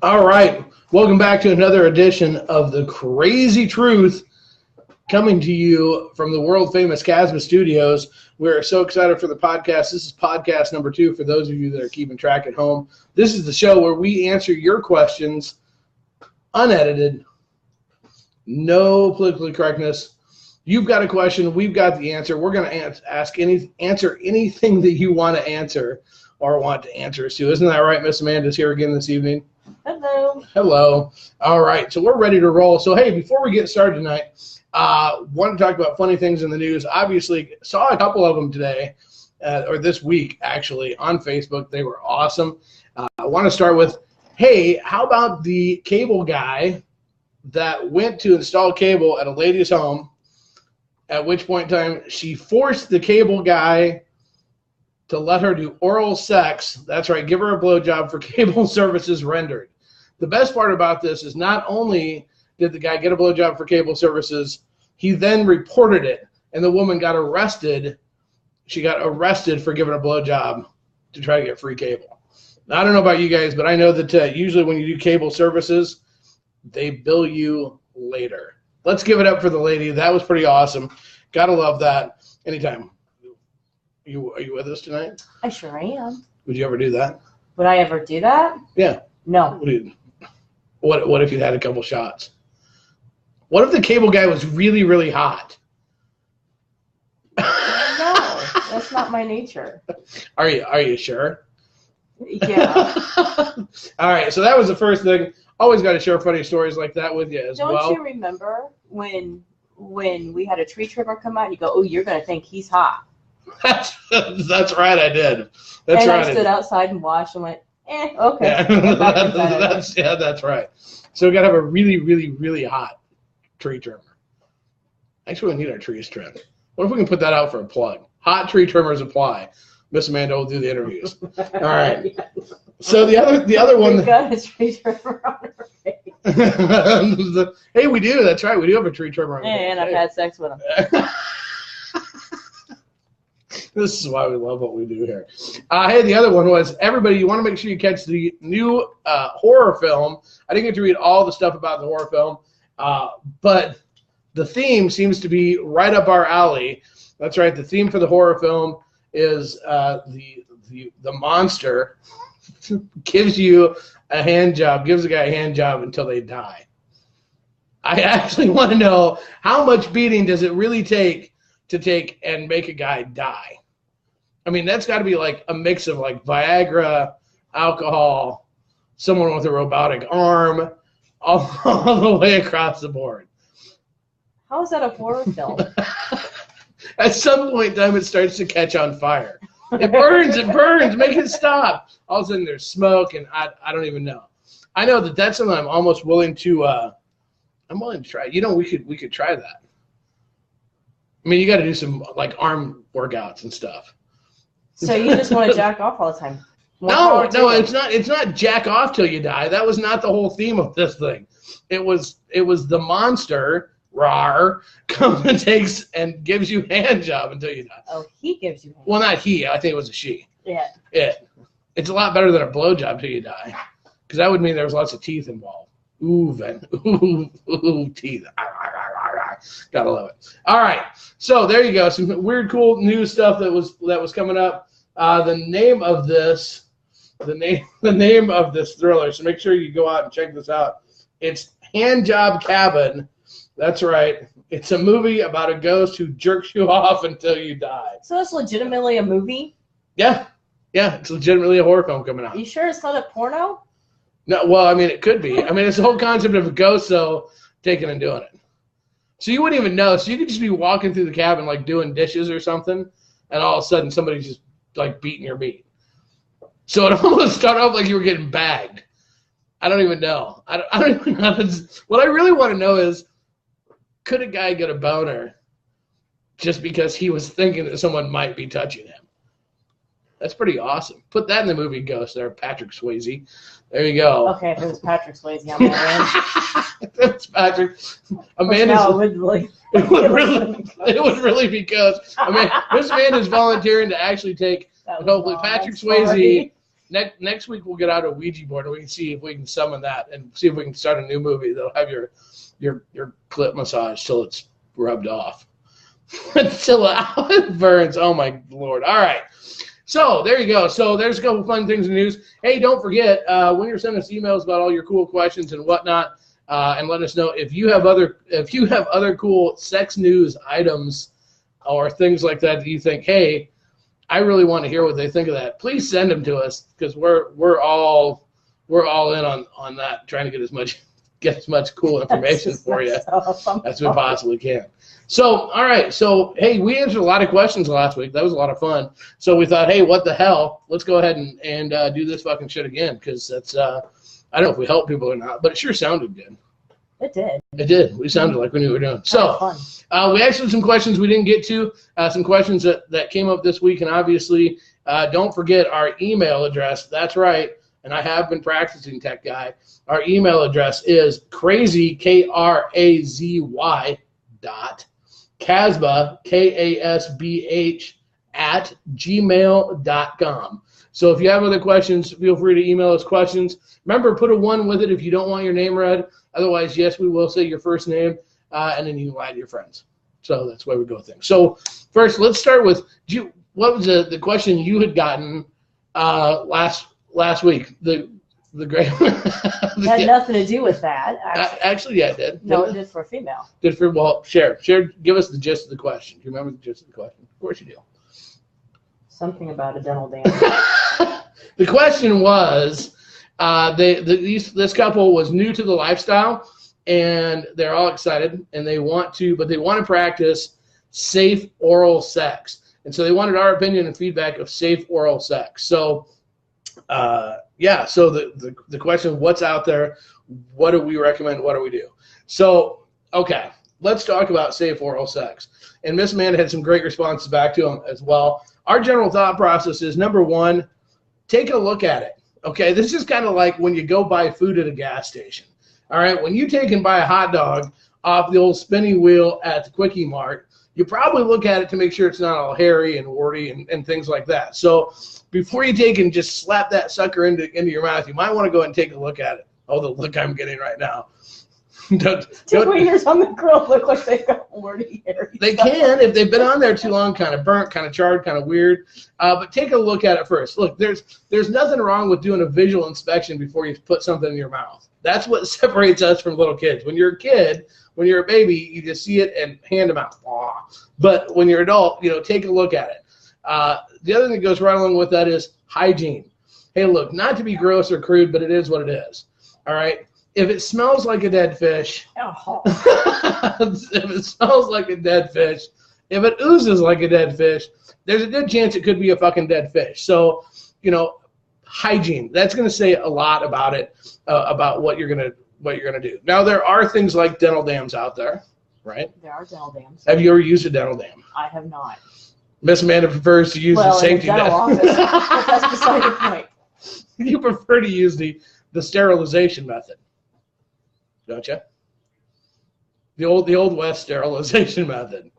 All right, welcome back to another edition of the Krazy Truth, coming to you from the world-famous Kasbh Studios. We're so excited for the podcast. This is podcast number 2 for those of you that are keeping track at home. This is the show where we answer your questions, unedited, no political correctness. You've got a question, we've got the answer. We're going to answer anything that you want to answer or want to answer us to. Isn't that right? Miss Amanda's here again this evening. Hello. Hello. All right, so we're ready to roll. So, hey, before we get started tonight, want to talk about funny things in the news. Obviously, saw a couple of them today, or this week, actually, on Facebook. They were awesome. I want to start with, hey, how about the cable guy that went to install cable at a lady's home, at which point in time she forced the cable guy to let her do oral sex. That's right, give her a blowjob for cable services rendered. The best part about this is not only did the guy get a blowjob for cable services, he then reported it, and the woman got arrested. She got arrested for giving a blowjob to try to get free cable. Now, I don't know about you guys, but I know that usually when you do cable services, they bill you later. Let's give it up for the lady. That was pretty awesome. Gotta love that. Anytime. Are you with us tonight? I sure am. Would you ever do that? Would I ever do that? Yeah. No. What if you had a couple shots? What if the cable guy was really, really hot? No, that's not my nature. Are you sure? Yeah. All right, so that was the first thing. Always got to share funny stories like that with you as well. Don't you remember when we had a tree trimmer come out and you go, oh, you're going to think he's hot? That's right, I did. That's and right. I stood outside and watched and went, okay. Yeah, that's right. So we got to have a really, really, really hot tree trimmer. Actually, we need our trees trimmed. What if we can put that out for a plug? Hot tree trimmers apply. Miss Amanda will do the interviews. All right. So the other one. We've got a tree trimmer on her face. Hey, we do. That's right. We do have a tree trimmer on our face. And I've had sex with him. This is why we love what we do here. Hey, the other one was, everybody, you want to make sure you catch the new horror film. I didn't get to read all the stuff about the horror film, but the theme seems to be right up our alley. That's right. The theme for the horror film is the monster gives you a hand job, gives a guy a hand job until they die. I actually want to know, how much beating does it really take to take and make a guy die? I mean, that's got to be like a mix of like Viagra, alcohol, someone with a robotic arm, all the way across the board. How is that a horror film? At some point in time, it starts to catch on fire. It burns, make it stop. All of a sudden, there's smoke, and I don't even know. I know that's something I'm almost willing to. I'm willing to try. You know, we could try that. I mean, you got to do some like arm workouts and stuff. So you just want to jack off all the time? No, it's not jack off till you die. That was not the whole theme of this thing. It was the monster, rawr, comes and takes and gives you a hand job until you die. Oh, he gives you hand. Well, not he. I think it was a she. Yeah. It's a lot better than a blowjob till you die, because that would mean there was lots of teeth involved. Ooh, teeth. Gotta love it. All right, so there you go. Some weird, cool new stuff that was coming up. The name of this thriller. So make sure you go out and check this out. It's Handjob Cabin. That's right. It's a movie about a ghost who jerks you off until you die. So it's legitimately a movie? Yeah. It's legitimately a horror film coming out. You sure it's not a porno? No, well, I mean, it could be. I mean, it's the whole concept of a ghost, though, taking and doing it. So you wouldn't even know. So you could just be walking through the cabin, like doing dishes or something, and all of a sudden somebody's just like beating your meat. So it almost started off like you were getting bagged. I don't even know. I don't even know. What I really want to know is, could a guy get a boner just because he was thinking that someone might be touching him? That's pretty awesome. Put that in the movie Ghost there, Patrick Swayze. There you go. Okay, if it was Patrick Swayze, I'm in. That's Patrick. It would really be Ghost. I mean, this man is volunteering to actually take hopefully Patrick Swayze next week we'll get out a Ouija board and we can see if we can summon that and see if we can start a new movie that'll have your clit massage till it's rubbed off. Until it burns. Oh my Lord. All right. So there you go. So there's a couple fun things in the news. Hey, don't forget, when you're sending us emails about all your cool questions and whatnot, and let us know if you have other cool sex news items or things like that you think, hey, I really want to hear what they think of that. Please send them to us because we're all in on that, trying to get as much cool information for you as we possibly can. So, all right. So, hey, we answered a lot of questions last week. That was a lot of fun. So we thought, hey, what the hell? Let's go ahead and do this fucking shit again because that's I don't know if we help people or not, but it sure sounded good. It did. It did. We sounded like we knew what we were doing. So, we actually had some questions we didn't get to, some questions that came up this week, and obviously, don't forget our email address. That's right, and I have been practicing, tech guy. Our email address is Krazy, Krazy, Kasbh, Kasbh, @gmail.com. So if you have other questions, feel free to email us questions. Remember, put a 1 with it if you don't want your name read. Otherwise, yes, we will say your first name, and then you can lie to your friends. So that's why we go with things. So first, let's start with, what was the question you had gotten last week? The great It had nothing to do with that. Actually, yeah, it did. No, it did for a female. Share. Give us the gist of the question. Do you remember the gist of the question? Of course you do. Something about a dental dam. The question was, this couple was new to the lifestyle, and they're all excited, and they want to practice safe oral sex, and so they wanted our opinion and feedback of safe oral sex. So, so the question, what's out there? What do we recommend? What do we do? So, okay, let's talk about safe oral sex. And Miss Amanda had some great responses back to him as well. Our general thought process is, number one, take a look at it. Okay, this is kind of like when you go buy food at a gas station. All right, when you take and buy a hot dog off the old spinning wheel at the Quickie Mart, you probably look at it to make sure it's not all hairy and warty and things like that. So before you take and just slap that sucker into your mouth, you might want to go and take a look at it. Oh, the look I'm getting right now. Two fingers on the grill look like they got warty hairy. They can if they've been on there too long, kind of burnt, kind of charred, kind of weird. But take a look at it first. Look, there's nothing wrong with doing a visual inspection before you put something in your mouth. That's what separates us from little kids. When you're a kid, when you're a baby, you just see it and hand them out. But when you're an adult, take a look at it. The other thing that goes right along with that is hygiene. Hey, look, not to be gross or crude, but it is what it is. All right? If it smells like a dead fish, if it smells like a dead fish, if it oozes like a dead fish, there's a good chance it could be a fucking dead fish. So, hygiene. That's going to say a lot about it, about what you're gonna do. Now, there are things like dental dams out there, right? There are dental dams. Have you ever used a dental dam? I have not. Miss Amanda prefers to use the safety net. But that's beside the point. You prefer to use the sterilization method, don't you? The old West sterilization method.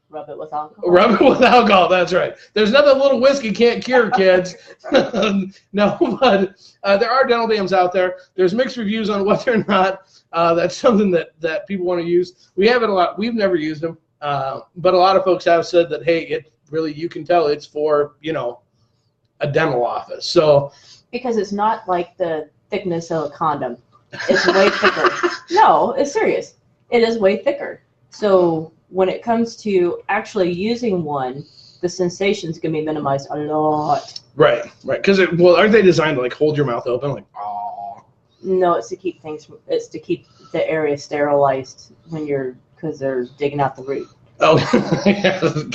Rub it with alcohol. Rub it with alcohol. That's right. There's nothing a little whiskey can't cure, kids. No, but there are dental dams out there. There's mixed reviews on whether or not that's something that people want to use. We have it a lot. We've never used them, but a lot of folks have said that, hey, it really, you can tell it's for a dental office. So because it's not like the thickness of a condom. It's way thicker. No, it's serious. It is way thicker. So when it comes to actually using one, the sensations can be minimized a lot. Right. Because aren't they designed to like hold your mouth open, like oh? No, it's to keep the area sterilized because they're digging out the root. Oh,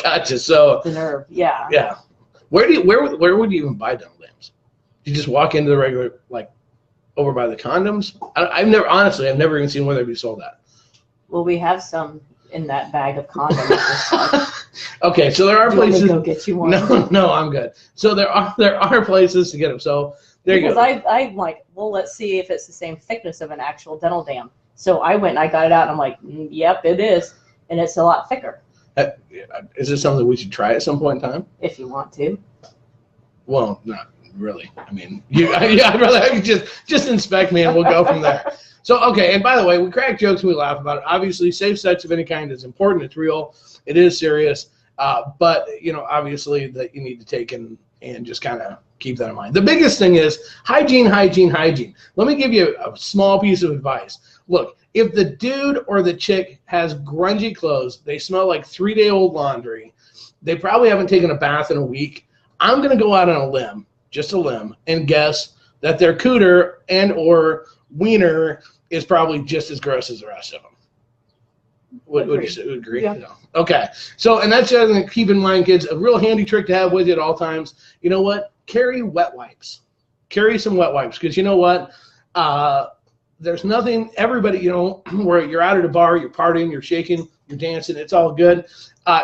gotcha. So the nerve, yeah. Yeah. Where would you even buy dental dams? You just walk into the regular, like, over by the condoms? I've never even seen where they'd be sold at. Well, we have some in that bag of condoms. Okay, so there are places. Want me to go get you one? No, I'm good. So there are places to get them. So there you go. Because I'm like, well, let's see if it's the same thickness of an actual dental dam. So I went and I got it out, and I'm like, yep, it is, and it's a lot thicker. Is this something we should try at some point in time? If you want to. Well, not really. I mean, I'd rather have you just inspect me and we'll go from there. So, okay, and by the way, we crack jokes and we laugh about it. Obviously, safe sex of any kind is important. It's real. It is serious. But, obviously that you need to take and just kind of keep that in mind. The biggest thing is hygiene, hygiene, hygiene. Let me give you a small piece of advice. Look, if the dude or the chick has grungy clothes, they smell like 3-day-old laundry, they probably haven't taken a bath in a week, I'm going to go out on a limb, just a limb, and guess that their cooter and or wiener is probably just as gross as the rest of them. Would you say? Would agree? Yeah. No. Okay. So, and that's the other thing to keep in mind, kids. A real handy trick to have with you at all times. You know what? Carry wet wipes. Carry some wet wipes, because you know what? There's nothing. Everybody, where you're out at a bar, you're partying, you're shaking, you're dancing. It's all good.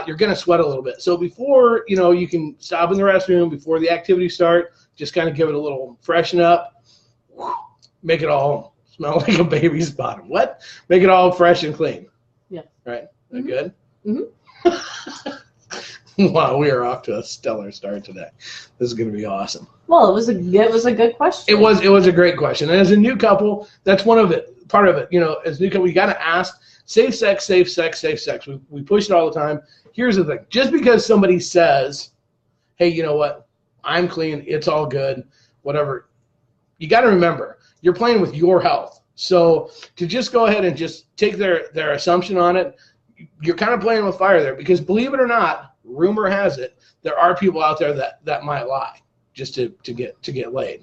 You're gonna sweat a little bit. So before you can stop in the restroom, before the activities start, just kind of give it a little freshen up. Make it all smell like a baby's bottom. What? Make it all fresh and clean. Yeah. Right? Is that good? Mm-hmm. Wow, we are off to a stellar start today. This is going to be awesome. Well, it was a good question. It was a great question. And as a new couple, that's one of it. Part of it, as a new couple, you got to ask, safe sex, safe sex, safe sex. We push it all the time. Here's the thing. Just because somebody says, hey, you know what? I'm clean. It's all good. Whatever. You got to remember, you're playing with your health. So to just go ahead and just take their assumption on it, you're kind of playing with fire there, because believe it or not, rumor has it, there are people out there that might lie just to get laid.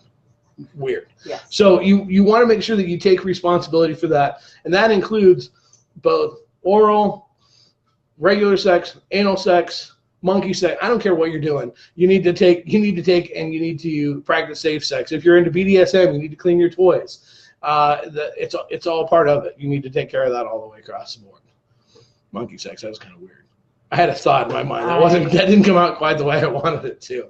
Weird. Yes. So you want to make sure that you take responsibility for that, and that includes both oral, regular sex, anal sex, monkey sex. I don't care what you're doing. You need to take and you need to practice safe sex. If you're into BDSM, you need to clean your toys. It's all part of it. You need to take care of that all the way across the board. Monkey sex, that was kind of weird. I had a thought in my mind that didn't come out quite the way I wanted it to.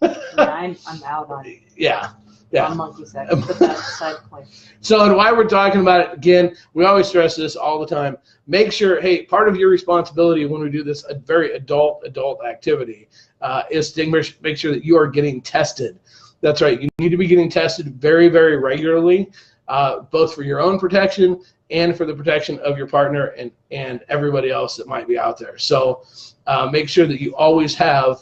Yeah, I'm out on it. Yeah. On monkey sex, but that's a side point. So, and why we're talking about it again, we always stress this all the time. Make sure, hey, part of your responsibility when we do this a very adult activity is to make sure that you are getting tested. That's right. You need to be getting tested very, very regularly, both for your own protection and for the protection of your partner and everybody else that might be out there. So make sure that you always have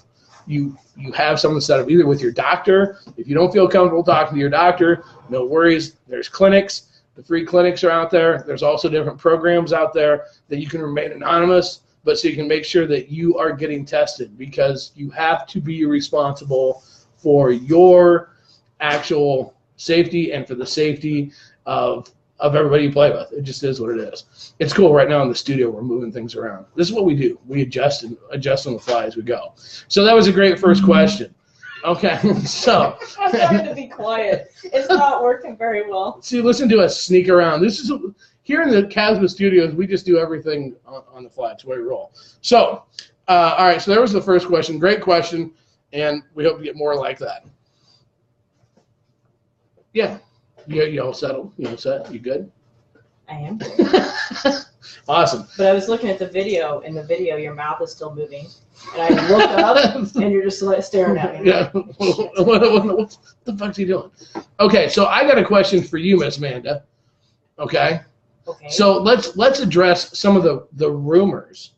you have something set up either with your doctor. If you don't feel comfortable talking to your doctor, no worries. There's clinics. The free clinics are out there. There's also different programs out there that you can remain anonymous, but so you can make sure that you are getting tested, because you have to be responsible for your actual safety and for the safety of everybody you play with. It just is what it is. It's cool. Right now in the studio, we're moving things around. This is what we do. We adjust on the fly as we go. So that was a great first question. Okay, so. I'm trying to be quiet. It's not working very well. See, listen to us sneak around. This is here in the Kasbh studios, we just do everything on the fly. It's the way we roll. So, all right, so there was the first question. Great question, and we hope to get more like that. Yeah. You all settled? You all set? You good? I am. Awesome. But I was looking at the video. In the video, your mouth is still moving. And I look up, and you're just staring at me. Yeah. What the fuck's he doing? Okay, so I got a question for you, Miss Amanda. Okay? Okay. So let's address some of the rumors,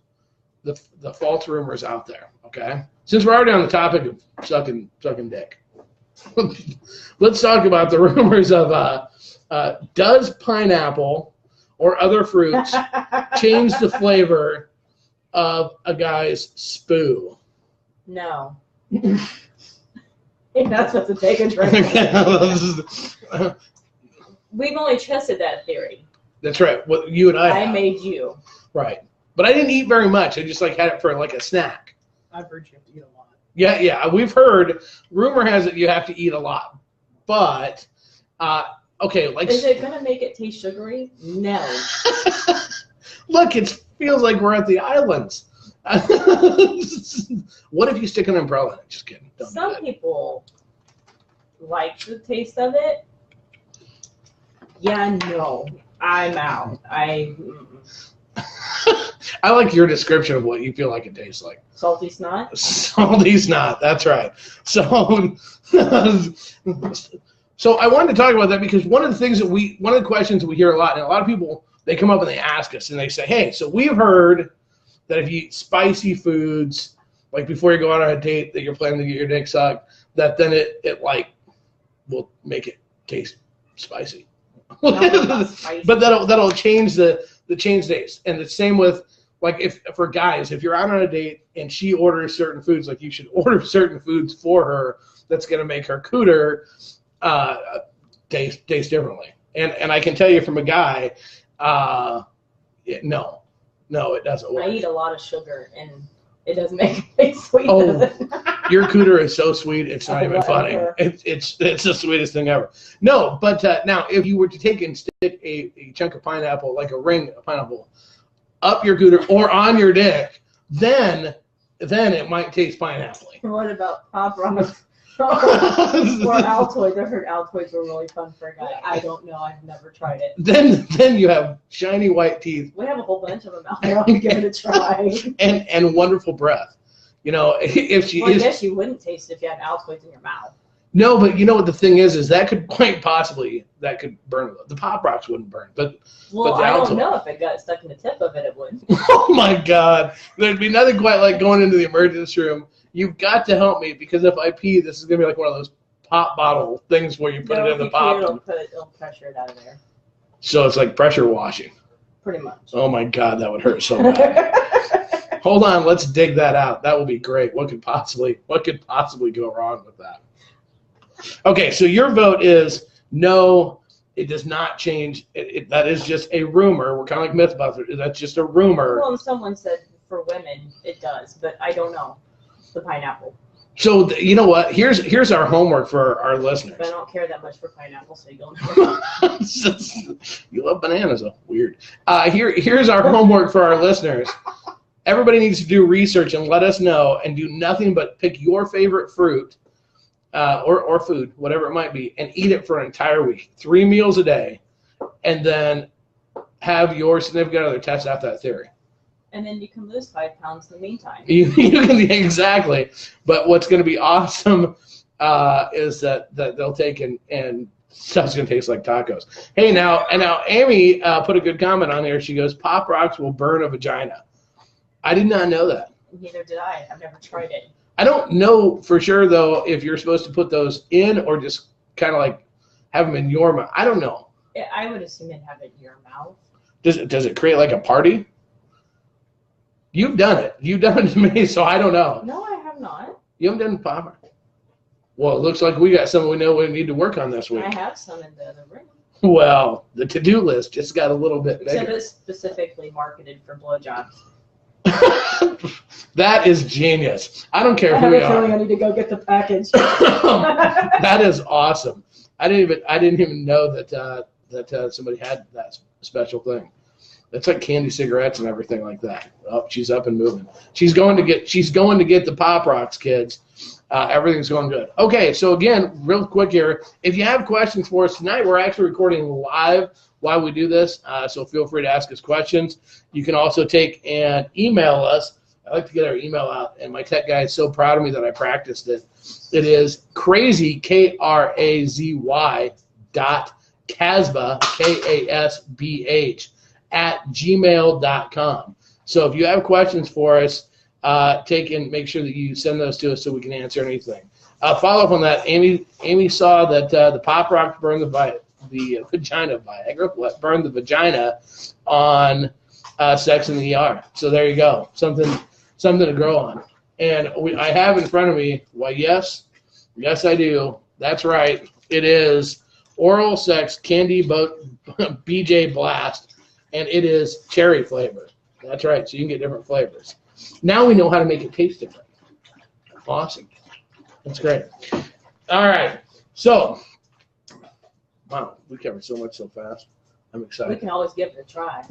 the false rumors out there, okay? Since we're already on the topic of sucking dick. Let's talk about the rumors of does pineapple or other fruits change the flavor of a guy's spoo? No. You're not supposed to take a drink. We've only tested that theory. That's right. What you and I made you. Right. But I didn't eat very much. I just had it for a snack. I've heard you have to eat a lot. Yeah. We've heard. Rumor has it you have to eat a lot, but okay. Is it gonna make it taste sugary? No. Look, it feels like we're at the islands. What if you stick an umbrella in it? Just kidding. Some people like the taste of it. Yeah, no. I'm out. I like your description of what you feel like it tastes like. Salty snot? Salty snot, that's right. So, so I wanted to talk about that because one of the questions that we hear a lot, and a lot of people, they come up and they ask us and they say, hey, so we've heard that if you eat spicy foods, like before you go out on a date that you're planning to get your dick sucked, that then it like will make it taste spicy. But that'll change the change taste. And the same with, like, if for guys, if you're out on a date and she orders certain foods, like you should order certain foods for her that's going to make her cooter taste differently. And I can tell you from a guy, no, it doesn't work. I eat a lot of sugar and it doesn't make it taste sweet. Oh, your cooter is so sweet, it's not even funny. It's the sweetest thing ever. No, but now if you were to take and stick a chunk of pineapple, like a ring of pineapple, up your cooter or on your dick, then it might taste pineapple. What about Pop Rocks? Or Altoids? I've heard Altoids were really fun for a guy. I don't know. I've never tried it. Then you have shiny white teeth. We have a whole bunch of them out there. I'll give it a try. and wonderful breath. You know, if she I guess you wouldn't taste it if you had Altoids in your mouth. No, but you know what the thing is that could quite possibly burn. The Pop Rocks wouldn't burn, but I don't know if it got stuck in the tip of it would. Oh my God, there'd be nothing quite like going into the emergency room. You've got to help me because if I pee, this is gonna be like one of those pop bottle things where you put it in the pop. It'll pressure it out of there. So it's like pressure washing. Pretty much. Oh my God, that would hurt so bad. Hold on, let's dig that out. That would be great. What could possibly go wrong with that? Okay, so your vote is no, it does not change. That is just a rumor. We're kind of like Mythbusters. That's just a rumor. Well, someone said for women it does, but I don't know. The pineapple. So you know what? Here's our homework for our listeners. But I don't care that much for pineapple, so you'll know. You love bananas, though. Weird. Here's our homework for our listeners. Everybody needs to do research and let us know, and do nothing but pick your favorite fruit. Or food, whatever it might be, and eat it for an entire week, 3 meals a day, and then have your significant other test out that theory. And then you can lose 5 pounds in the meantime. You can, exactly. But what's going to be awesome is that they'll take and stuff's going to taste like tacos. Hey, now Amy put a good comment on here. She goes, Pop Rocks will burn a vagina. I did not know that. Neither did I. I've never tried it. I don't know for sure, though, if you're supposed to put those in or just kind of like have them in your mouth. I don't know. I would assume you'd have it in your mouth. Does it create like a party? You've done it. You've done it to me, so I don't know. No, I have not. You haven't done Pop? Well, it looks like we got something we know we need to work on this week. I have some in the other room. Well, the to-do list just got a little bit bigger. Except it's specifically marketed for blowjobs. That is genius. I don't care I who have you a are. feeling I need to go get the package. That is awesome. I didn't even know that somebody had that special thing. That's like candy cigarettes and everything like that. Oh, she's up and moving. She's going to get the Pop Rocks, kids. Everything's going good. Okay, so again, real quick here, if you have questions for us tonight, we're actually recording live while we do this, so feel free to ask us questions. You can also take and email us. I like to get our email out, and my tech guy is so proud of me that I practiced it. It is Krazy, Krazy .Kasbh, Kasbh, @gmail.com. So if you have questions for us, take and make sure that you send those to us so we can answer anything. Follow up on that. Amy saw that the Pop Rocks burned the vagina. Viagra burned the vagina on Sex in the ER. So there you go. Something to grow on. And I have in front of me, well, yes, I do. That's right. It is Oral Sex Candy BJ Blast, and it is cherry flavor. That's right. So you can get different flavors. Now we know how to make it taste different. Awesome. That's great. All right. So, wow, we covered so much so fast. I'm excited. We can always give it a try.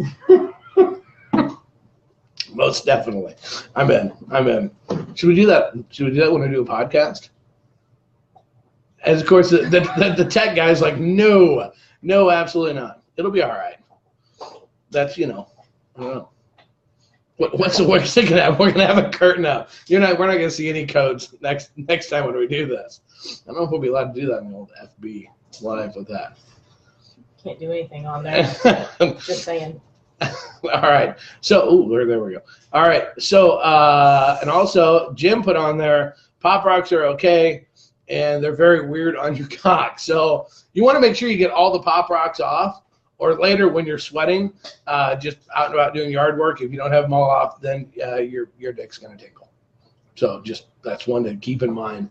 Most definitely. I'm in. Should we do that? Should we do that when we do a podcast? And of course, the tech guy's like, no, absolutely not. It'll be all right. That's, I don't know. What's the worst thing? We're gonna have a curtain up. We're not gonna see any codes next time when we do this. I don't know if we'll be allowed to do that in the old FB live with that. Can't do anything on there. Just saying. All right. So, there we go. All right. So, and also, Jim put on there, Pop Rocks are okay, and they're very weird on your cock. So, you want to make sure you get all the Pop Rocks off, or later when you're sweating, just out and about doing yard work, if you don't have them all off, then your dick's going to tingle. So, just that's one to keep in mind.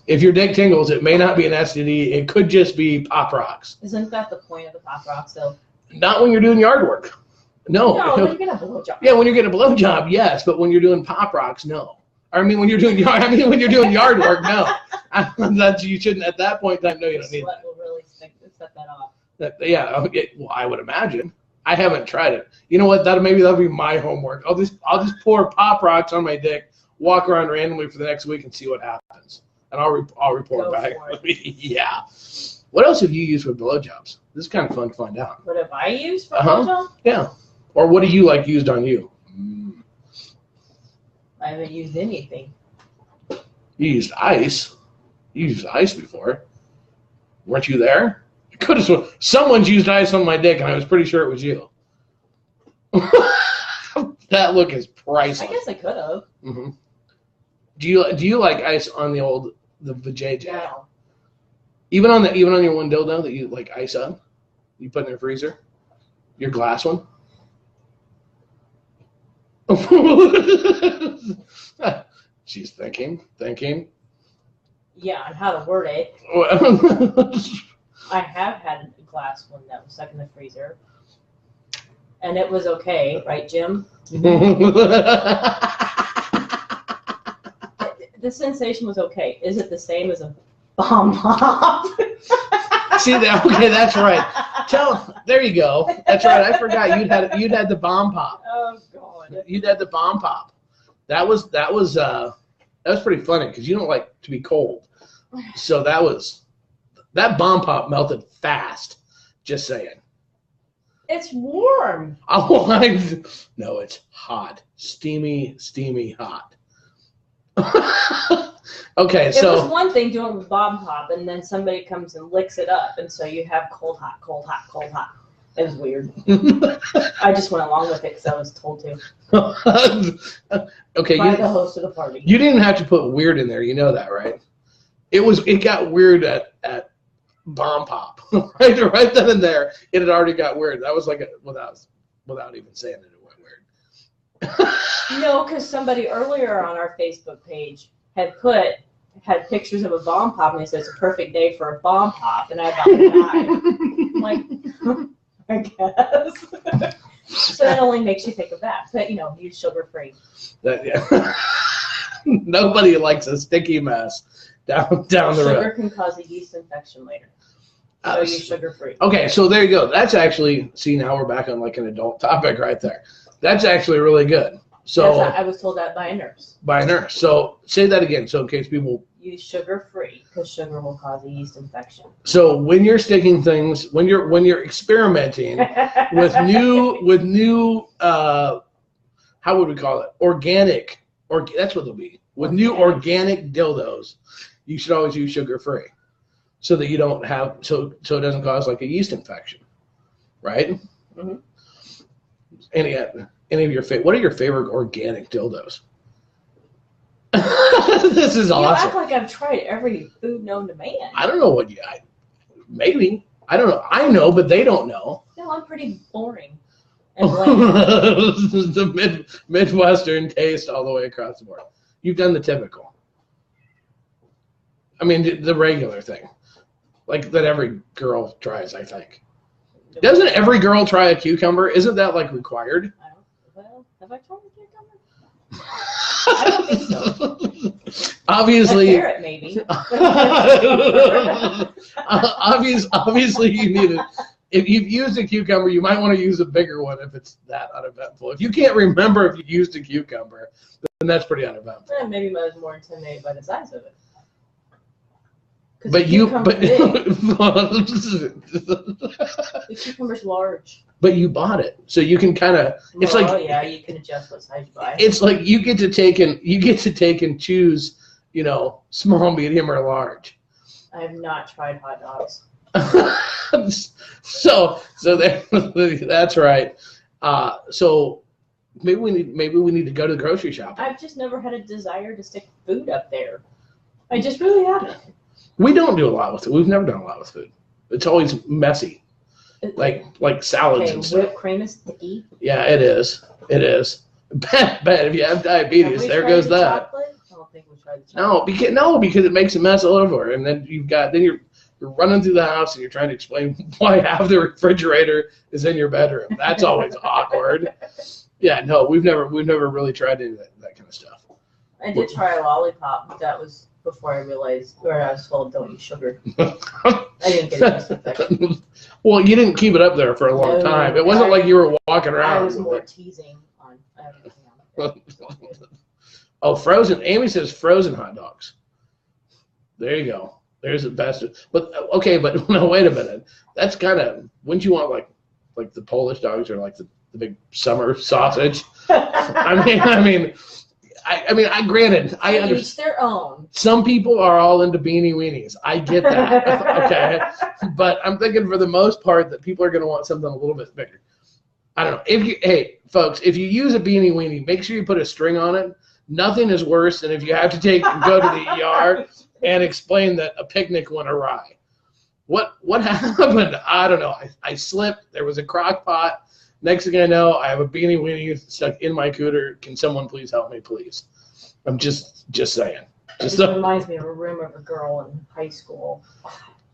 If your dick tingles, it may not be an STD. It could just be Pop Rocks. Isn't that the point of the Pop Rocks, though? Not when you're doing yard work. No, when you're getting a blowjob. Yeah, when you're getting a blowjob, yes, but when you're doing Pop Rocks, no. When you're doing yard work, no. You shouldn't at that point in time. No, you don't need that. Will really set that off. Well, I would imagine. I haven't tried it. You know what? That'll be my homework. I'll just pour Pop Rocks on my dick, walk around randomly for the next week, and see what happens. And I'll report back. Yeah. What else have you used for blowjobs? This is kind of fun to find out. What have I used for blowjobs? Yeah. Or what do you used on you? I haven't used anything. You used ice. You used ice before. Weren't you there? Someone's used ice on my dick, and I was pretty sure it was you. That look is priceless. I guess I could have. Mm-hmm. Do you like ice on the vajayjay? Yeah. Even on your one dildo that you like ice up, you put in the freezer, your glass one. She's thinking. Yeah, on how to word it. I have had a glass one that was stuck in the freezer, and it was okay, right, Jim? The sensation was okay. Is it the same as a bomb pop? See that? Okay, that's right. There you go. That's right. I forgot you'd had the bomb pop. Oh God. You'd had the bomb pop. That was pretty funny because you don't like to be cold. So that bomb pop melted fast. Just saying. It's warm. Oh, no, it's hot. Steamy hot. Okay, it was one thing doing with bomb pop, and then somebody comes and licks it up, and so you have cold, hot, cold, hot, cold, hot. It was weird. I just went along with it because I was told to. Okay, by the host of the party. You didn't have to put weird in there. You know that, right? It got weird at bomb pop. right then and there. It had already got weird. That was like without even saying it went weird. No, because somebody earlier on our Facebook page had pictures of a bomb pop, and they said it's a perfect day for a bomb pop, and I about died. I'm like, I guess. So that only makes you take a bath, but use sugar-free. Yeah. Nobody likes a sticky mess down the road. Sugar can cause a yeast infection later. So use sugar-free. Okay, so there you go. That's actually, see, now we're back on like an adult topic right there. That's actually really good. So I was told that by a nurse. By a nurse. So say that again, so in case people use sugar-free because sugar will cause a yeast infection. So when you're sticking things, when you're experimenting with new how would we call it? Organic, that's what they'll be. With new organic dildos, you should always use sugar-free, so that you don't have so it doesn't cause like a yeast infection, right? Mm-hmm. Any of your what are your favorite organic dildos? This is awesome. You act like I've tried every food known to man. I don't know what maybe. I don't know. I know, but they don't know. No, I'm pretty boring. And the Midwestern taste all the way across the board. You've done the typical. I mean, the regular thing. Like that every girl tries, I think. Doesn't every girl try a cucumber? Isn't that like required? Have I tried a cucumber? I don't think so. Obviously. A carrot, maybe. Obviously, you need it. If you've used a cucumber, you might want to use a bigger one if it's that uneventful. If you can't remember if you used a cucumber, then that's pretty uneventful. Maybe I was more intimidated by the size of it. But the cucumber's large. but you bought it, so you can kind of. It's like yeah, you can adjust what size you buy. It's like you get to take and choose, small, medium, or large. I have not tried hot dogs. so that's right. So maybe we need to go to the grocery shop. I've just never had a desire to stick food up there. I just really haven't. We don't do a lot with it. We've never done a lot with food. It's always messy, like salads and stuff. Whipped cream is sticky. Yeah, it is. It is. Bad. If you have diabetes, there goes that. Chocolate? I don't think we tried the chocolate. No, because it makes a mess all over, and then you're running through the house and you're trying to explain why half the refrigerator is in your bedroom. That's always awkward. Yeah, no, we've never really tried any of that kind of stuff. I did try a lollipop, but that was before I realized, or I was told don't eat sugar. I didn't get a infection. Well, you didn't keep it up there for a long time. It wasn't like you were walking around. I was more teasing on everything else. Oh, frozen. Amy says frozen hot dogs. There you go. There's the best. But okay, but no, wait a minute. That's kind of, wouldn't you want like the Polish dogs or like the big summer sausage? I mean, granted, I understand. Each their own. Some people are all into beanie weenies. I get that. Okay, but I'm thinking for the most part that people are going to want something a little bit bigger. I don't know. Hey, folks, if you use a beanie weenie, make sure you put a string on it. Nothing is worse than if you have to go to the ER and explain that a picnic went awry. What happened? I don't know. I slipped. There was a crock pot. Next thing I know, I have a beanie weenie stuck in my cooter. Can someone please help me, please? I'm just saying. It reminds me of a rumor of a girl in high school.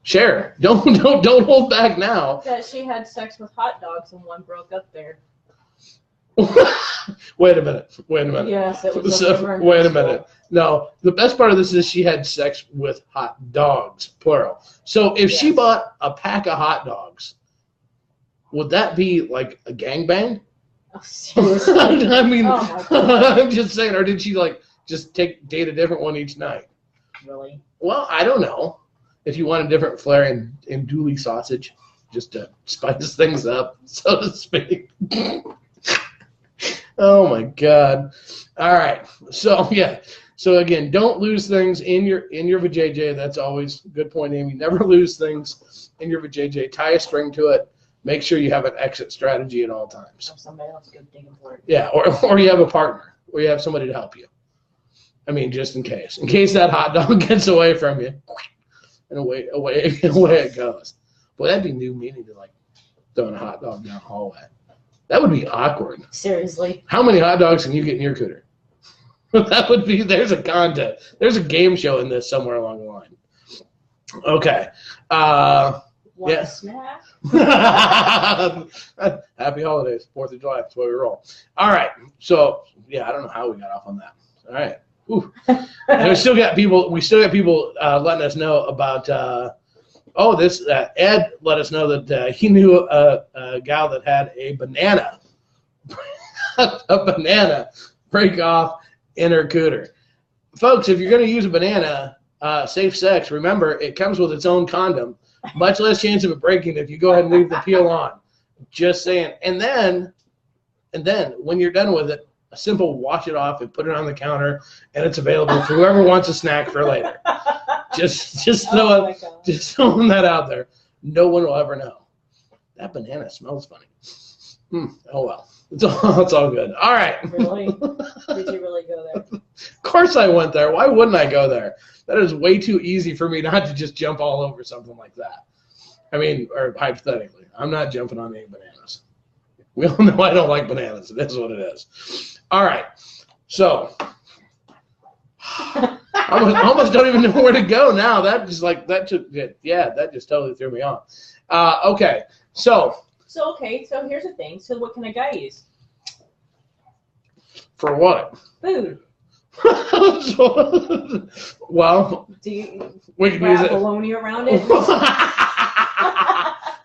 Share. Don't hold back now. That she had sex with hot dogs and one broke up there. Wait a minute. Yes, it was wait a minute. No, the best part of this is she had sex with hot dogs, plural. So if she bought a pack of hot dogs, would that be like a gangbang? Oh, seriously? I mean, oh I'm just saying, or did she just date a different one each night? Really? Well, I don't know. If you want a different flair in Dooley sausage, just to spice things up, so to speak. Oh my God! All right, so yeah, so again, don't lose things in your vajayjay. That's always a good point, Amy. Never lose things in your vajayjay. Tie a string to it. Make sure you have an exit strategy at all times. Have somebody else go digging for it. Yeah, or you have a partner, or you have somebody to help you. I mean, just in case that hot dog gets away from you, and away it goes. Boy, that'd be new meaning to throwing a hot dog down the hallway. That would be awkward. Seriously. How many hot dogs can you get in your cooter? That would be, there's a contest. There's a game show in this somewhere along the line. Okay. Want a snack? Happy holidays, 4th of July. That's the way we roll. All right. So, yeah, I don't know how we got off on that. All right. And we still got people letting us know about Ed let us know that he knew a gal that had a banana break off in her cooter. Folks, if you're going to use a banana, safe sex, remember it comes with its own condom. Much less chance of it breaking if you go ahead and leave the peel on. Just saying. And then when you're done with it, a simple wash it off and put it on the counter, and it's available for whoever wants a snack for later. Just throwing that out there. No one will ever know. That banana smells funny. Oh well. It's all good. All right. Really? Did you really go there? Of course I went there. Why wouldn't I go there? That is way too easy for me not to just jump all over something like that. I mean, or hypothetically, I'm not jumping on any bananas. We all know I don't like bananas. That's what it is. All right. So I almost don't even know where to go now. That just totally threw me off. Okay. So here's the thing. So what can a guy use? For what? Food. Well, we can use it. Bologna around it.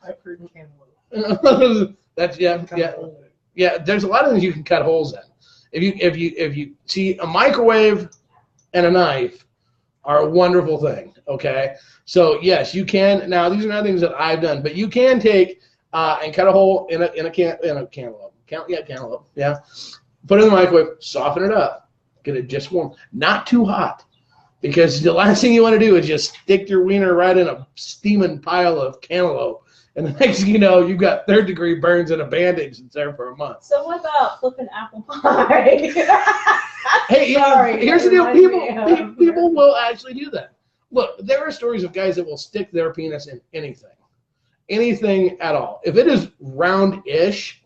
I've heard cantaloupe. That's yeah. There's a lot of things you can cut holes in. If you see, a microwave and a knife are a wonderful thing. Okay, so yes, you can. Now these are not things that I've done, but you can take and cut a hole in a cantaloupe. Cantaloupe. Yeah. Put it in the microwave. Soften it up. Get it just warm. Not too hot, because the last thing you want to do is just stick your wiener right in a steaming pile of cantaloupe. And the next thing you know, you've got third-degree burns and a bandage that's there for a month. So what about flipping apple pie? Hey, Sorry, here's the deal. reminds me People will actually do that. Look, there are stories of guys that will stick their penis in anything at all. If it is round-ish,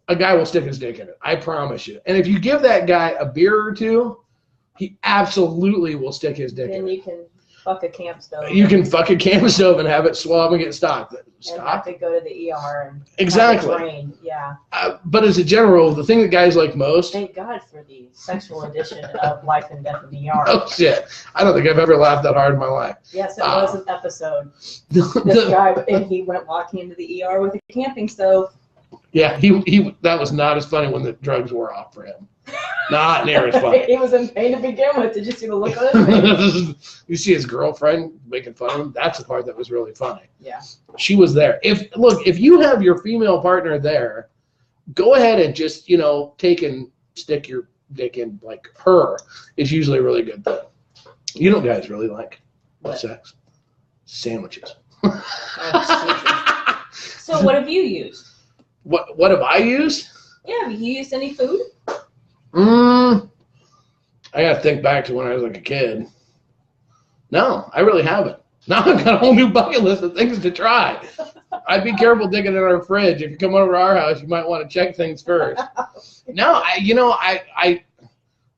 a guy will stick his dick in it. I promise you. And if you give that guy a beer or two, he absolutely will stick his dick in it. Then you can fuck a camp stove. You can fuck a camp stove and have it swell up and get stopped. And have to go to the ER and exactly. have it drained. Yeah. But as a general, the thing that guys like most. Thank God for the sexual edition of Life and Death in the ER. Oh shit! I don't think I've ever laughed that hard in my life. Yes, it was an episode. This guy, and he went walking into the ER with a camping stove. Yeah, he that was not as funny when the drugs wore off for him. Not near as funny. He was in pain to begin with. Did you see the look on his face? You see his girlfriend making fun of him. That's the part that was really funny. Yeah. She was there. If you have your female partner there, go ahead and just take and stick your dick in like her. It's usually a really good thing. You know, guys really like sex sandwiches. So what have you used? What have I used? Yeah, have you used any food? I gotta think back to when I was like a kid. No, I really haven't. Now I've got a whole new bucket list of things to try. I'd be careful digging in our fridge. If you come over to our house, you might want to check things first. No, I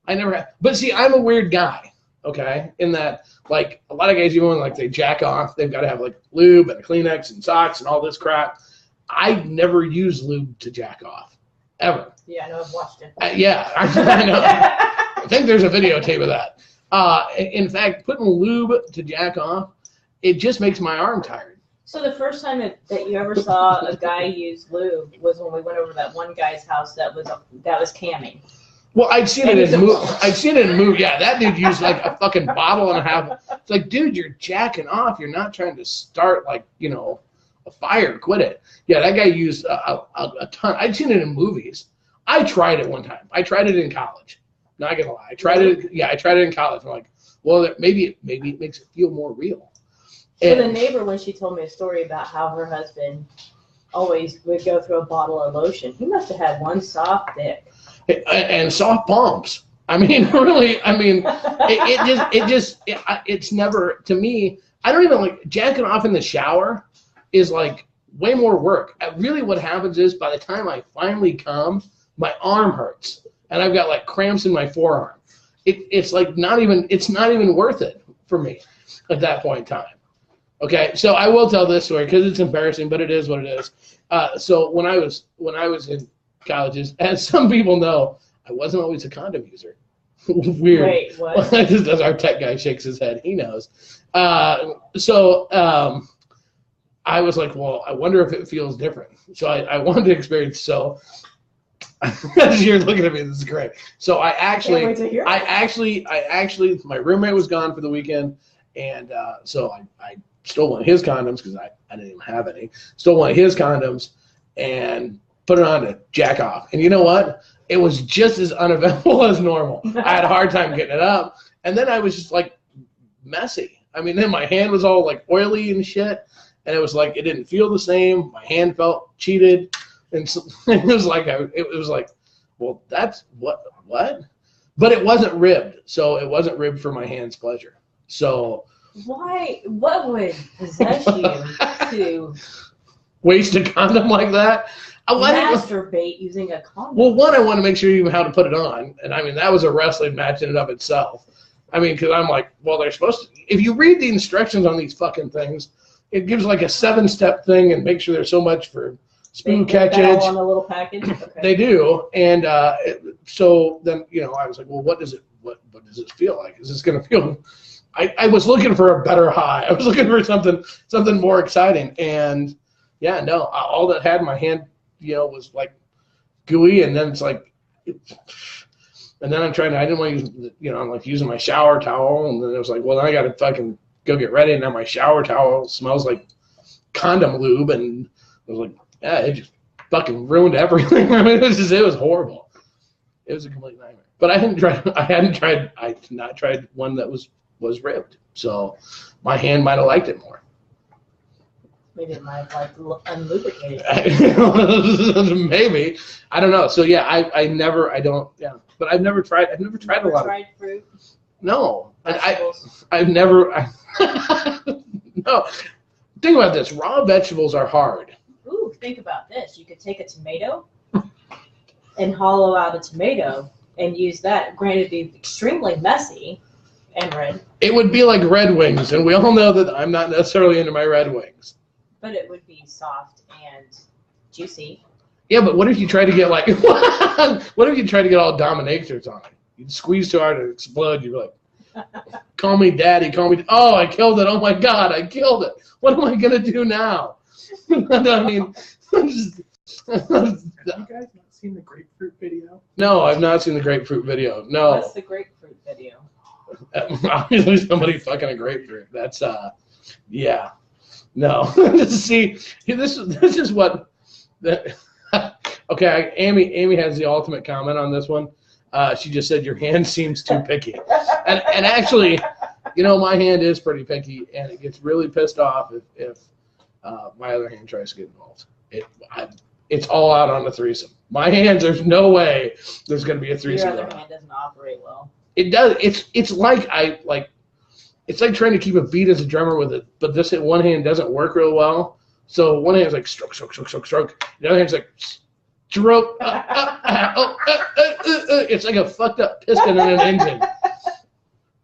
never have. But see, I'm a weird guy, okay? In that, like, a lot of guys, even when like they jack off, they've got to have like lube and a Kleenex and socks and all this crap. I never use lube to jack off, ever. Yeah, I know. I've watched it. Yeah, I know. I think there's a videotape of that. In fact, putting lube to jack off, it just makes my arm tired. So the first time that you ever saw a guy use lube was when we went over to that one guy's house that was camming. Well, I'd seen it in movie. Yeah, that dude used like a fucking bottle and a half. It's like, dude, you're jacking off. You're not trying to start like a fire. Quit it. Yeah, that guy used a ton. I'd seen it in movies. I tried it one time. I tried it in college. Not gonna lie. I tried it. Yeah, I tried it in college. I'm like, well, maybe it makes it feel more real. So the neighbor, when she told me a story about how her husband always would go through a bottle of lotion, he must have had one soft dick. And soft palms. I mean, really. I mean, it's never, to me. I don't even like jacking off in the shower. Is like way more work. Really, what happens is by the time I finally come, my arm hurts, and I've got like cramps in my forearm. It's like not even worth it for me at that point in time. Okay, so I will tell this story because it's embarrassing, but it is what it is. So when I was in colleges, as some people know, I wasn't always a condom user. Weird. Wait, what? Just as our tech guy shakes his head, he knows. I was like, well, I wonder if it feels different. So I wanted to experience. So you're looking at me, this is great. So I actually, my roommate was gone for the weekend, and so I stole one of his condoms because I didn't even have any. Stole one of his condoms and put it on to jack off. And you know what? It was just as uneventful as normal. I had a hard time getting it up, and then I was just like messy. I mean, then my hand was all like oily and shit. And it was like, it didn't feel the same. My hand felt cheated. And so it was like, well, that's what? But it wasn't ribbed. So it wasn't ribbed for my hand's pleasure. So. Why? What would possess you to waste a condom like that? Masturbate using a condom? Well, one, I want to make sure you know how to put it on. And I mean, that was a wrestling match in and of itself. I mean, because I'm like, well, they're supposed to. If you read the instructions on these fucking things, it gives like a 7-step thing and make sure there's so much for spoon catchage. On a little package. Okay. They do, and so then I was like, well, what does it feel like? Is this gonna feel? I was looking for a better high. I was looking for something more exciting, and yeah, no, all that had in my hand, was like gooey, and then it's like, and then I didn't want to use, I'm like using my shower towel, and then it was like, well, then I got to fucking go get ready, and now my shower towel smells like condom lube, and I was like, Yeah, it just fucking ruined everything. I mean, it was horrible. It was a complete nightmare. But I had not tried one that was ribbed. So my hand might have liked it more. Maybe it might have like unlubricated. Maybe. I don't know. So yeah, I've never tried a lot of fruit. No. Vegetables. I've never no. Think about this. Raw vegetables are hard. Ooh, think about this. You could take a tomato and hollow out a tomato and use that. Granted, it'd be extremely messy and red. It would be like Red Wings, and we all know that I'm not necessarily into my Red Wings. But it would be soft and juicy. Yeah, but what if you try to get like what if you try to get all dominatrix on it? You'd squeeze too hard and explode. You'd be like, call me daddy, call me. Oh, I killed it. Oh my God, I killed it. What am I gonna do now? I mean, Have you guys not seen the grapefruit video? no, I've not seen the grapefruit video. No, What's the grapefruit video? obviously somebody fucking a grapefruit. That's yeah, no. See, this is what. Okay, Amy has the ultimate comment on this one. She just said your hand seems too picky, and actually, my hand is pretty picky, and it gets really pissed off if my other hand tries to get involved. It's all out on the threesome. My hands, there's no way there's going to be a threesome. Your other hand doesn't operate well. It does. It's like it's like trying to keep a beat as a drummer with it, but this one hand doesn't work real well. So one hand's like stroke, stroke, stroke, stroke, stroke. The other hand's like stroke. It's like a fucked up piston in an engine.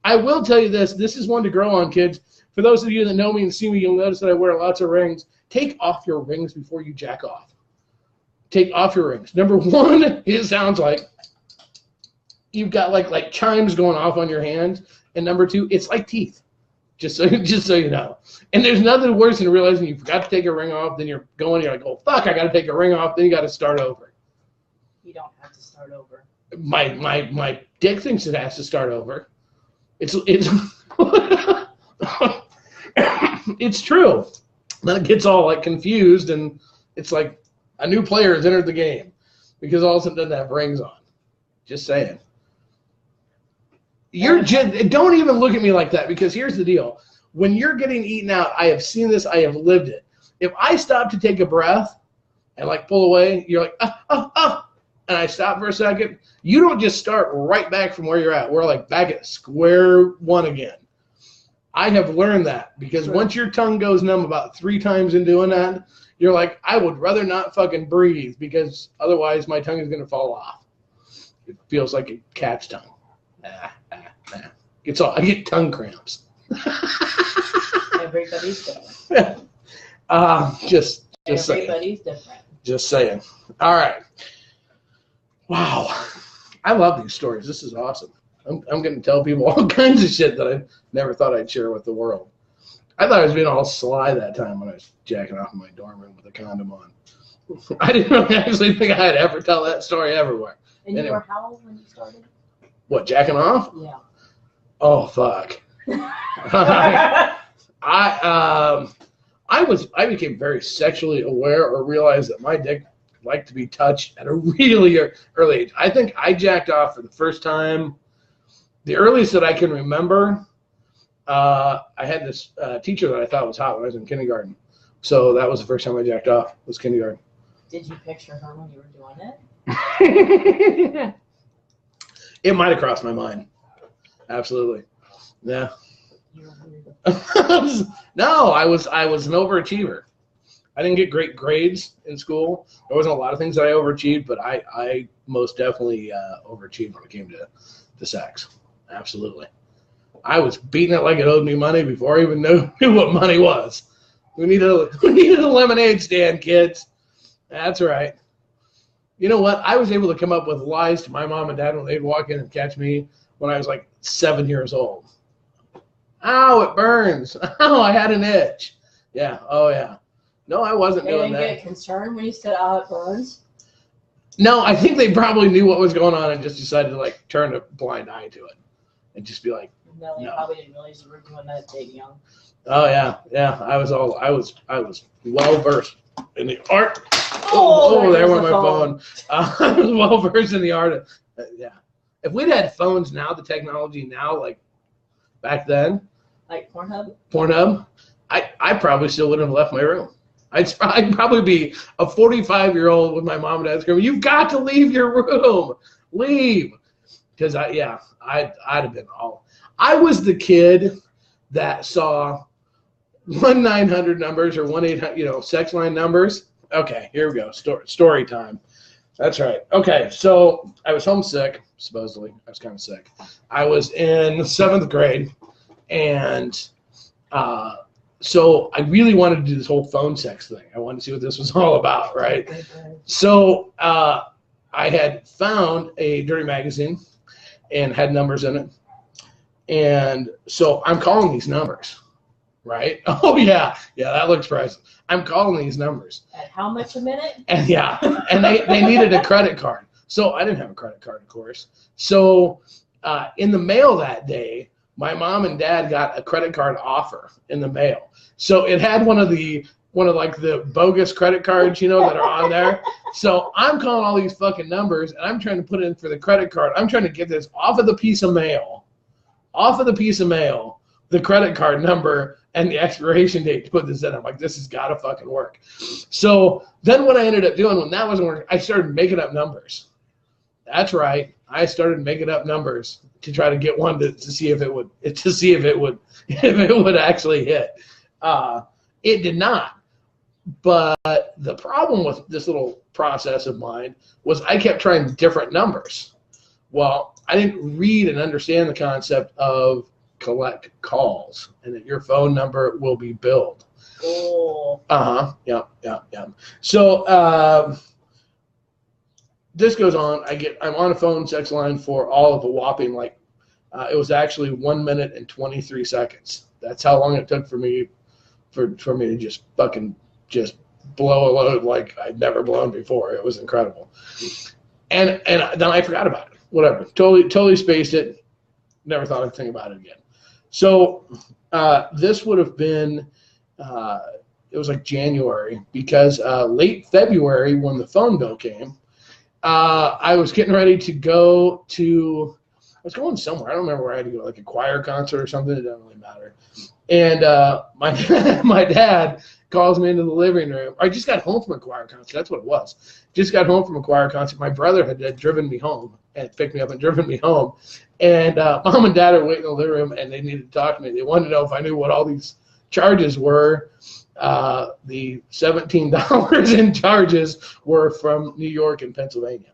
I will tell you this. This is one to grow on, kids. For those of you that know me and see me, you'll notice that I wear lots of rings. Take off your rings before you jack off. Take off your rings. Number one, it sounds like you've got like chimes going off on your hand. And number two, it's like teeth. Just so you know. And there's nothing worse than realizing you forgot to take a ring off. Then you're like, oh fuck, I got to take a ring off. Then you got to start over. You don't have to start over. My dick thinks it has to start over. It's it's true. Then it gets all like confused, and it's like a new player has entered the game because all of a sudden doesn't have rings on. Just saying. Don't even look at me like that, because here's the deal. When you're getting eaten out, I have seen this, I have lived it. If I stop to take a breath and like pull away, you're like, and I stop for a second, you don't just start right back from where you're at. We're like back at square one again. I have learned that because once your tongue goes numb about 3 times in doing that, you're like, I would rather not fucking breathe because otherwise my tongue is going to fall off. It feels like a cat's tongue. I get tongue cramps. Everybody's different. Just Everybody's saying. different. Just saying. All right. Wow. I love these stories. This is awesome. I'm going to tell people all kinds of shit that I never thought I'd share with the world. I thought I was being all sly that time when I was jacking off in my dorm room with a condom on. I didn't actually think I'd ever tell that story everywhere. And you were how old when you started? What, jacking off? Yeah. Oh, fuck. I became very sexually aware or realized that my dick liked to be touched at a really early age. I think I jacked off for the first time. The earliest that I can remember, I had this teacher that I thought was hot when I was in kindergarten. So that was the first time I jacked off, was kindergarten. Did you picture her when you were doing it? It might have crossed my mind. Absolutely. Yeah. No, I was an overachiever. I didn't get great grades in school. There wasn't a lot of things that I overachieved, but I most definitely overachieved when it came to sex. Absolutely. I was beating it like it owed me money before I even knew what money was. We needed a lemonade stand, kids. That's right. You know what? I was able to come up with lies to my mom and dad when they'd walk in and catch me when I was like 7 years old. Ow, it burns. Oh, I had an itch. Yeah. Oh, yeah. No, I wasn't doing that. They didn't get concerned when you said, "Oh, it burns"? No, I think they probably knew what was going on and just decided to like turn a blind eye to it and just be like, No, they probably didn't realize you were doing that big young. oh yeah, yeah. I was well versed in the art Oh, there went my phone. I was well versed in the art of, yeah. If we'd had phones now, the technology now, like back then, like Pornhub, I probably still wouldn't have left my room. I'd probably be a 45-year-old with my mom and dad screaming, "You've got to leave your room, leave!" Because I'd have been all. I was the kid that saw 1-900 numbers or 1-800, sex line numbers. Okay, here we go. Story time. That's right. Okay, so I was homesick, supposedly. I was kind of sick. I was in 7th grade, and so I really wanted to do this whole phone sex thing. I wanted to see what this was all about, right? So I had found a dirty magazine and had numbers in it. And so I'm calling these numbers, right? Oh, yeah, that looks pricey. I'm calling these numbers. At how much a minute? And and they needed a credit card. So I didn't have a credit card, of course. So in the mail that day, my mom and dad got a credit card offer in the mail. So it had one of the bogus credit cards, that are on there. So I'm calling all these fucking numbers, and I'm trying to put in for the credit card. I'm trying to get this off of the piece of mail, the credit card number and the expiration date to put this in. I'm like, this has got to fucking work. So then what I ended up doing when that wasn't working, I started making up numbers. That's right. I started making up numbers to try to get one to see if it would actually hit. It did not. But the problem with this little process of mine was I kept trying different numbers. Well, I didn't read and understand the concept of collect calls and that your phone number will be billed. Oh. Yeah. So this goes on. I'm on a phone sex line for all of a whopping it was actually 1 minute and 23 seconds. That's how long it took for me to just fucking blow a load like I'd never blown before. It was incredible. And then I forgot about it. Whatever. Totally spaced it. Never thought anything about it again. So this would have been, it was like January, because late February when the phone bill came, I was getting ready to go to, I was going somewhere. I don't remember where I had to go, like a choir concert or something. It doesn't really matter. And my dad calls me into the living room. I just got home from a choir concert. That's what it was. Just got home from a choir concert. My brother had driven me home and picked me up and driven me home. And mom and dad are waiting in the living room, and they needed to talk to me. They wanted to know if I knew what all these charges were. The $17 in charges were from New York and Pennsylvania.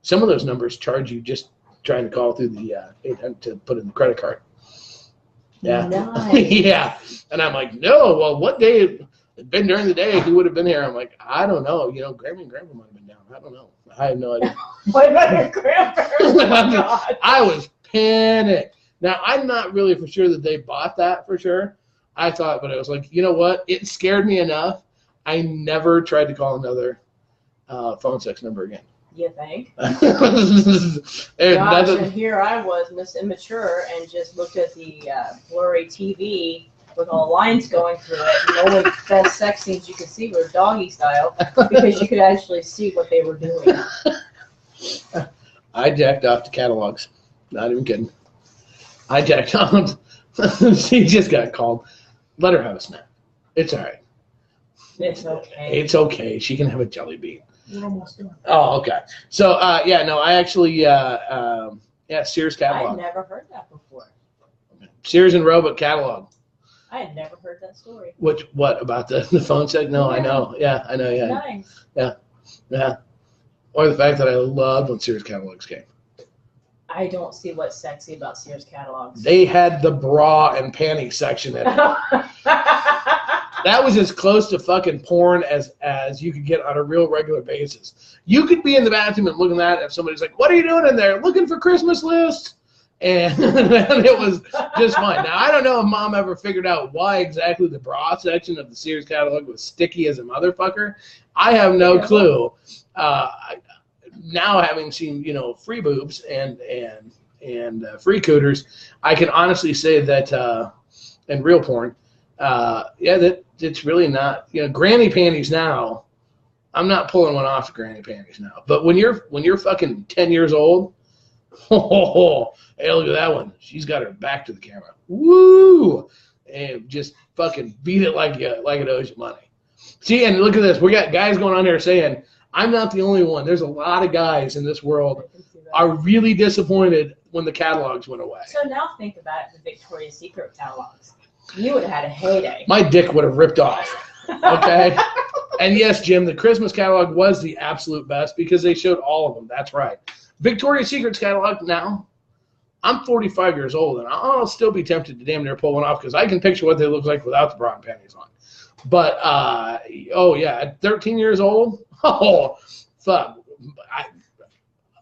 Some of those numbers charge you just trying to call through the 800 to put in the credit card. Yeah. Nice. Yeah. And I'm like, no, well, what day? It'd been during the day. Who would have been here? I'm like, I don't know. Grammy and Grandma might have been down. I don't know. I have no idea. What about your grandparents? Oh, God. I was panicked. Now, I'm not really for sure that they bought that for sure. I thought, but I was like, you know what? It scared me enough. I never tried to call another phone sex number again. You think? Gosh, and here I was, Miss Immature, and just looked at the blurry TV with all lines going through it, and the only best sex scenes you could see were doggy style, because you could actually see what they were doing. I jacked off to catalogs. Not even kidding. I jacked off. She just got called. Let her have a snack. It's all right. It's okay. It's okay. She can have a jelly bean. We're almost done. Oh, okay. So, I actually, Sears catalog. I've never heard that before. Sears and Roebuck catalog. I had never heard that story. What about the phone sex? No, yeah. I know. Yeah, I know. Yeah. Nice. Yeah. Or the fact that I loved when Sears catalogs came. I don't see what's sexy about Sears catalogs. They had the bra and panty section in it. That was as close to fucking porn as you could get on a real regular basis. You could be in the bathroom and looking at it, and somebody's like, "What are you doing in there? Looking for Christmas lists?" And it was just fine. Now, I don't know if Mom ever figured out why exactly the bra section of the Sears catalog was sticky as a motherfucker. I have no clue. Now, having seen, free boobs and free cooters, I can honestly say that, and real porn, that it's really not, granny panties now I'm not pulling one off the granny panties now. But when you're fucking 10 years old, hey, look at that one. She's got her back to the camera. Woo! And just fucking beat it like it owes you money. See, and look at this. We got guys going on there saying, I'm not the only one. There's a lot of guys in this world are really disappointed when the catalogs went away. So now think about the Victoria's Secret catalogs. You would have had a heyday. My dick would have ripped off. Okay? And yes, Jim, the Christmas catalog was the absolute best because they showed all of them. That's right. Victoria's Secret's catalog now, I'm 45 years old, and I'll still be tempted to damn near pull one off because I can picture what they look like without the bra and panties on. But, oh, yeah, at 13 years old, oh, fuck.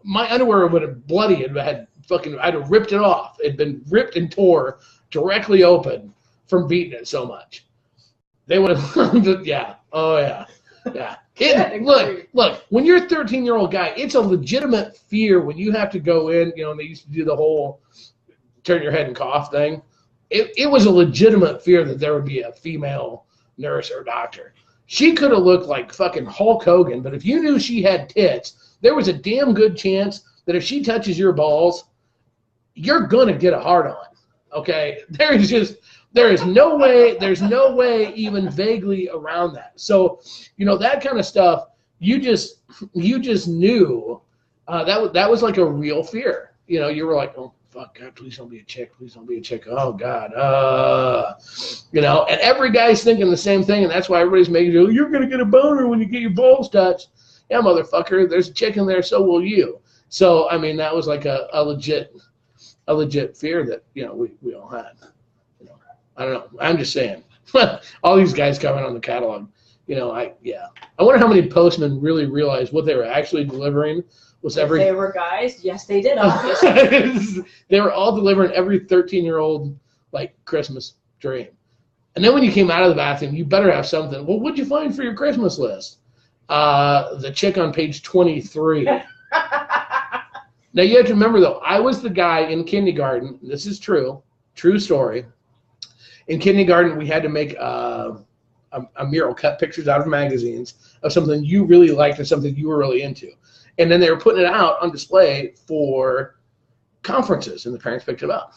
My underwear would have bloody and I'd have ripped it off. It'd been ripped and tore directly open from beating it so much. They would have, yeah, oh, yeah, yeah. Look, when you're a 13-year-old guy, it's a legitimate fear when you have to go in, and they used to do the whole turn your head and cough thing. It was a legitimate fear that there would be a female nurse or doctor. She could have looked like fucking Hulk Hogan, but if you knew she had tits, there was a damn good chance that if she touches your balls, you're gonna get a hard on. Okay? There's no way even vaguely around that. So, that kind of stuff, you just knew that was like a real fear. You were like, oh fuck, God, please don't be a chick. Please don't be a chick. Oh God. And every guy's thinking the same thing, and that's why everybody's making you, you're gonna get a boner when you get your balls touched. Yeah, motherfucker, there's a chick in there, so will you. So I mean, that was like a legit fear that we all had. I don't know. I'm just saying. All these guys coming on the catalog. I wonder how many postmen really realized what they were actually delivering was every. If they were guys, yes, they did. Obviously, they were all delivering every 13-year-old like Christmas dream. And then when you came out of the bathroom, you better have something. Well, what'd you find for your Christmas list? The chick on page 23. Now you have to remember though, I was the guy in kindergarten. This is true story. In kindergarten, we had to make a mural, cut pictures out of magazines of something you really liked and something you were really into. And then they were putting it out on display for conferences, and the parents picked it up.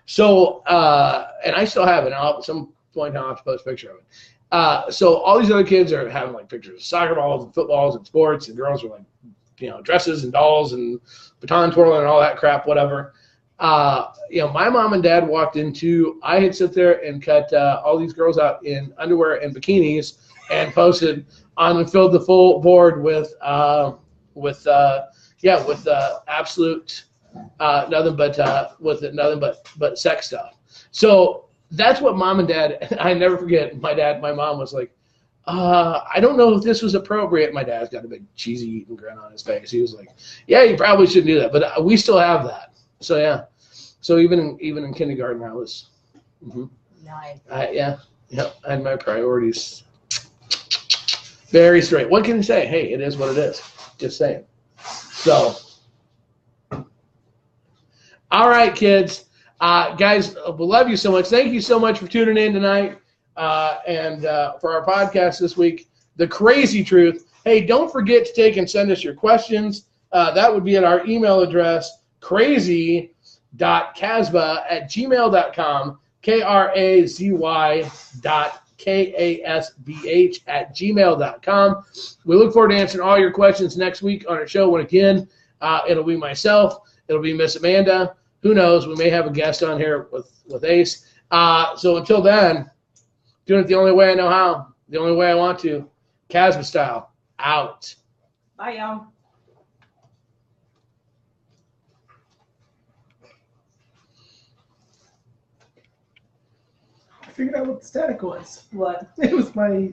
So, and I still have it. At some point I'll have to post a picture of it. So all these other kids are having like pictures of soccer balls and footballs and sports, and girls are like, dresses and dolls and baton twirling and all that crap, whatever. My mom and dad walked into, I had sit there and cut all these girls out in underwear and bikinis and posted on and filled the full board with absolute nothing but sex stuff. So that's what mom and dad, I never forget, my mom was like, I don't know if this was appropriate. My dad's got a big cheesy eating grin on his face. He was like, yeah, you probably shouldn't do that, but we still have that. So yeah, so even in kindergarten, I was, nice. I had my priorities very straight. What can you say? Hey, it is what it is. Just saying. So, all right, kids, guys, we love you so much. Thank you so much for tuning in tonight and for our podcast this week, The Krazy Truth. Hey, don't forget to take and send us your questions. That would be at our email address, krazy.kasbh@gmail.com, krazy.kasbh@gmail.com. We look forward to answering all your questions next week on our show. When again, it'll be myself, it'll be Miss Amanda. Who knows? We may have a guest on here with Ace. So until then, doing it the only way I know how, the only way I want to, Kasbh style. Out. Bye, y'all. I figured out what the static was. What? It was my